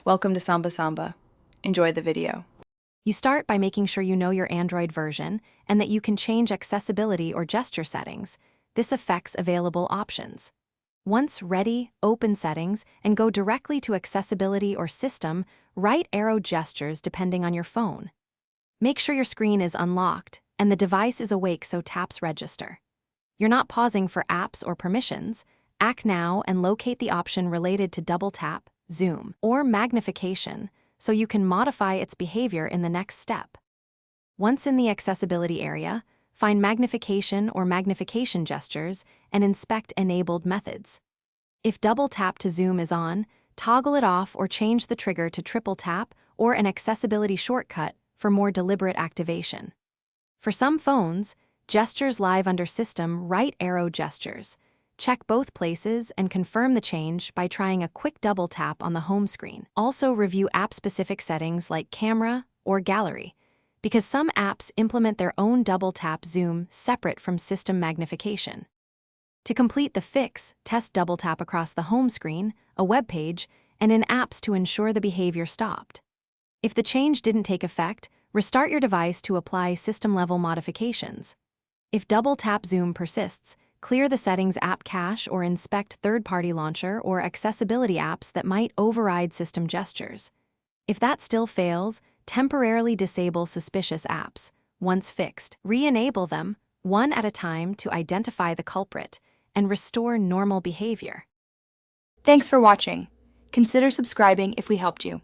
Welcome to Samba Samba. Enjoy the video. You start by making sure you know your Android version and that you can change accessibility or gesture settings. This affects available options. Once ready, open settings and go directly to accessibility or system, right arrow gestures depending on your phone. Make sure your screen is unlocked and the device is awake so taps register. You're not pausing for apps or permissions. Act now and locate the option related to double tap, zoom, or magnification so you can modify its behavior in the next step. Once in the accessibility area, find magnification or magnification gestures and inspect enabled methods. If double tap to zoom is on, toggle it off or change the trigger to triple tap or an accessibility shortcut for more deliberate activation. For some phones, gestures live under system right arrow gestures. Check both places and confirm the change by trying a quick double tap on the home screen. Also review app-specific settings like camera or gallery, because some apps implement their own double tap zoom separate from system magnification. To complete the fix, test double tap across the home screen, a web page, and in apps to ensure the behavior stopped. If the change didn't take effect, restart your device to apply system-level modifications. If double tap zoom persists, clear the settings app cache or inspect third-party launcher or accessibility apps that might override system gestures. If that still fails, temporarily disable suspicious apps. Once fixed, re-enable them, one at a time to identify the culprit and restore normal behavior. Thanks for watching. Consider subscribing if we helped you.